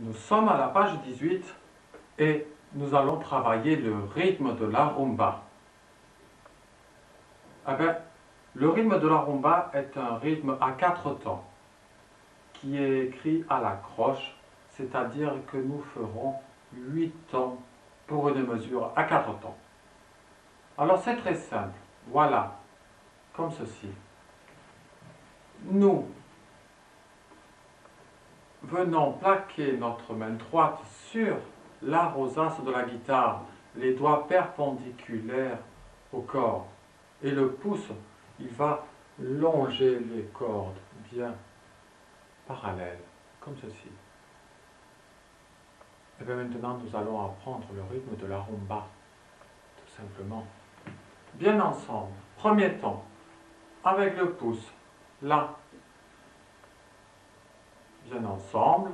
Nous sommes à la page 18 et nous allons travailler le rythme de la rumba. Le rythme de la rumba est un rythme à 4 temps qui est écrit à la croche, c'est-à-dire que nous ferons 8 temps pour une mesure à 4 temps. Alors c'est très simple, voilà, comme ceci. Nous venons plaquer notre main droite sur la rosace de la guitare, les doigts perpendiculaires aux cordes. Et le pouce, il va longer les cordes bien parallèles, comme ceci. Et bien maintenant, nous allons apprendre le rythme de la rumba, tout simplement. Bien ensemble. Premier temps, avec le pouce, là. Bien ensemble.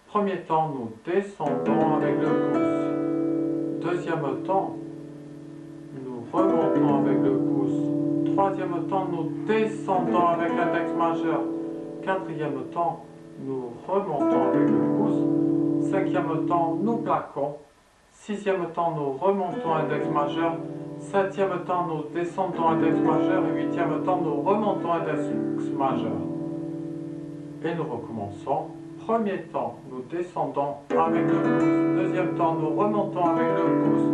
Premier temps, nous descendons avec le pouce. Deuxième temps, nous remontons avec le pouce. Troisième temps, nous descendons avec l'index majeur. Quatrième temps, nous remontons avec le pouce. Cinquième temps, nous plaquons. Sixième temps, nous remontons index majeur. Septième temps, nous descendons index majeur. Et huitième temps, nous remontons index majeur. Et nous recommençons. Premier temps, nous descendons avec le pouce. Deuxième temps, nous remontons avec le pouce.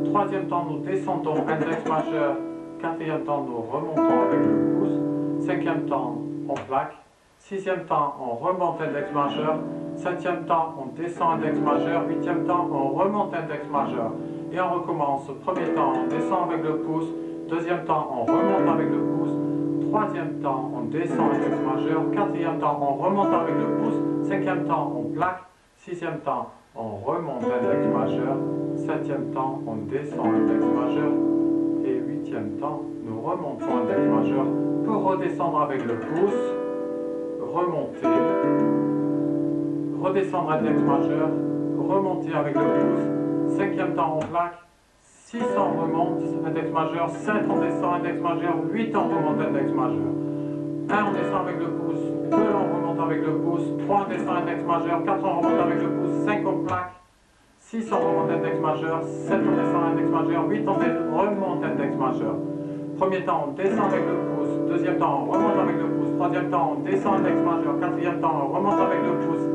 Troisième temps, nous descendons index majeur. Quatrième temps, nous remontons avec le pouce. Cinquième temps, on plaque. Sixième temps, on remonte index majeur. Septième temps, on descend index majeur. Huitième temps, on remonte index majeur. Et on recommence. Premier temps, on descend avec le pouce. Deuxième temps, on remonte avec le pouce. Troisième temps, on descend index majeur. Quatrième temps, on remonte avec le pouce. Cinquième temps, on plaque. Sixième temps, on remonte index majeur. Septième temps, on descend index majeur. Et huitième temps, nous remontons index majeur pour redescendre avec le pouce. Remonter. Redescendre index majeur. Remonter avec le pouce. Cinquième temps, on plaque. 6 on remonte, index majeur, 7 on descend, index majeur, 8 on remonte, index majeur. 1 on descend avec le pouce, 2 on remonte avec le pouce, 3 on descend, index majeur, 4 on remonte avec le pouce, 5 on plaque, 6 on remonte, index majeur, 7 on descend, index majeur, 8 on remonte, index majeur. Premier temps on descend avec le pouce, deuxième temps on remonte avec le pouce, troisième temps on descend, index majeur, quatrième temps on remonte avec le pouce,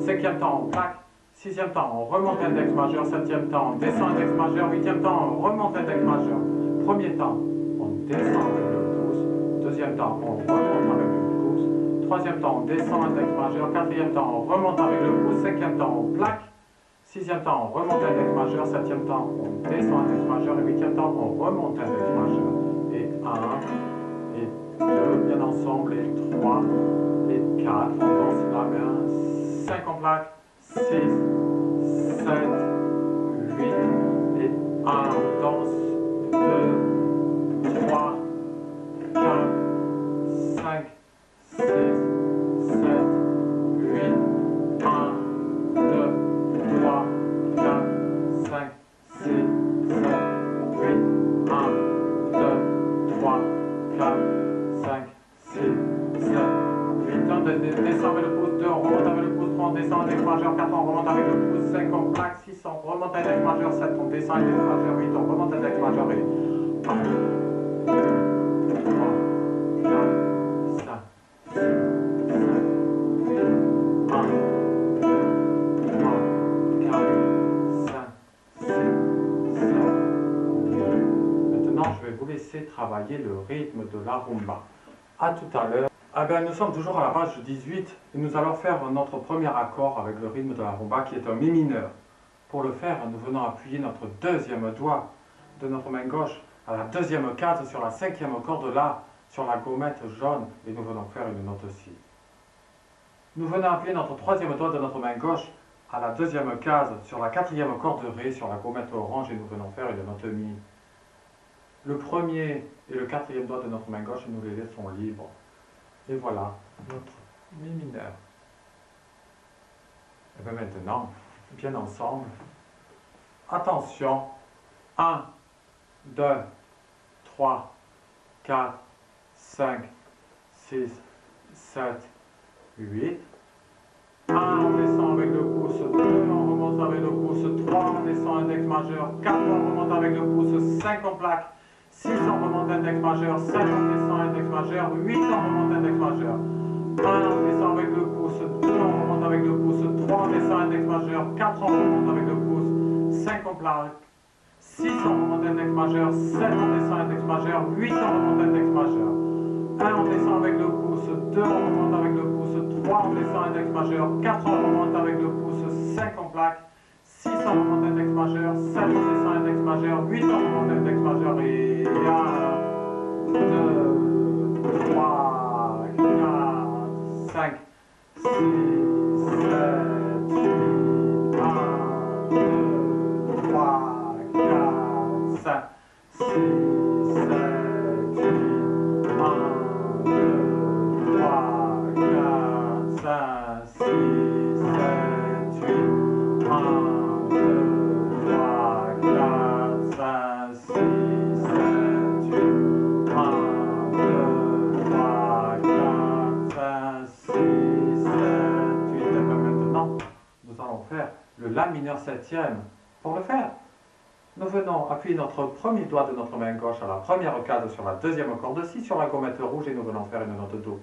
cinquième temps on plaque. Sixième temps, on remonte index majeur. Septième temps, on descend index majeur. Huitième temps, on remonte index majeur. Premier temps, on descend avec le pouce. Deuxième temps, on remonte avec le pouce. Troisième temps, on descend index majeur. Quatrième temps, on remonte avec le pouce. Cinquième temps, on plaque. Sixième temps, on remonte index majeur. Septième temps, on descend index majeur. Et huitième temps, on remonte index majeur. Et 1, et 2, bien ensemble. Et 3, et 4, on danse la main. 5, on plaque. 6, 7, 8 et 1, on danse, 2, 3, 4, 5, 6, 7, 8, 1, 2, 3, 4, 5, 6, 7, 8, 1, 2, 3, 4, 5, 6, 7, 8, on descend avec le pouce, 2, on remonte avec le pouce, 3, on descend index majeur, 4, on remonte avec le pouce, 5, on plaque, 6, on remonte index majeur, 7, on descend index majeur, 8, on remonte index majeur, et 1, 2, 3, 4, 5, 6, 7, 8, 1, 2, 3, 4, 5, 6, 7, 8. Maintenant, je vais vous laisser travailler le rythme de la rumba. À tout à l'heure. Nous sommes toujours à la page 18 et nous allons faire notre premier accord avec le rythme de la rumba qui est un mi mineur. Pour le faire, nous venons appuyer notre deuxième doigt de notre main gauche à la deuxième case sur la cinquième corde là, sur la gommette jaune, et nous venons faire une note si. Nous venons appuyer notre troisième doigt de notre main gauche à la deuxième case sur la quatrième corde ré sur la gommette orange et nous venons faire une note mi. Le premier et le quatrième doigt de notre main gauche, nous les laissons libres. Et voilà notre mi mineur. Et bien maintenant, bien ensemble. Attention. 1, 2, 3, 4, 5, 6, 7, 8. 1, on descend avec le pouce. pouce, 2, on remonte avec le pouce, 3, on descend index majeur, 4, on remonte avec le pouce, 5, on plaque, 6, on remonte index majeur, 7, on descend index majeur, 8, on remonte index majeur, 1, on descend avec le pouce, 2, on remonte avec le pouce, 3, on descend index majeur, 4, on remonte avec le pouce, 5, on plaque, 6, on remonte index majeur, 7, on descend index majeur, 8, on remonte index majeur, 1, on descend avec le pouce, 2, on remonte avec le pouce, 3, on descend index majeur, 4, on remonte avec le pouce, 5, on plaque, 6, on remonte index majeur, 7, on descend index majeur, 8, on remonte index majeur, et 1, 2, 3, 4, 5, 6, 7, 8, 1, 2, 3, 4, 5, 6, 7, 8, 1, 2, 3, 4, 5, 6, 7, 8, 1, 2, 3, 4, 5, 6, 7, 8, 1, 2, 3, 4, 5, 6, 7, 8. Et bien maintenant, nous allons faire le La mineur septième. Pour le faire, nous venons appuyer notre premier doigt de notre main gauche à la première case sur la deuxième corde Si sur la gommette rouge et nous venons faire une note Do.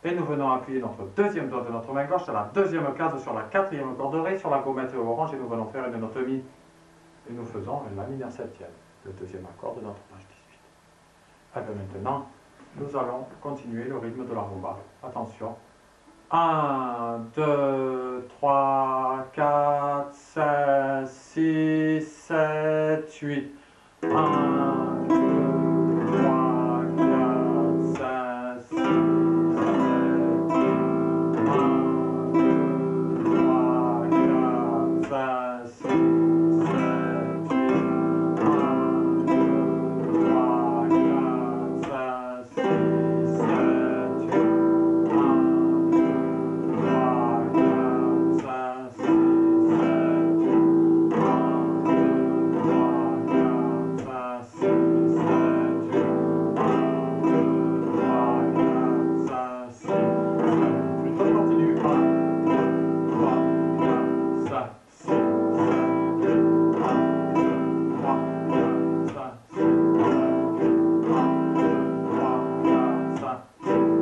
Et nous venons appuyer notre deuxième doigt de notre main gauche à la deuxième case sur la quatrième corde Ré sur la gommette orange et nous venons faire une note Mi. Et nous faisons le La mineur septième, le deuxième accord de notre page 18. Et bien maintenant, nous allons continuer le rythme de la rumba. Attention. 1, 2, 3, 4, 5, 6, 7, 8. 1,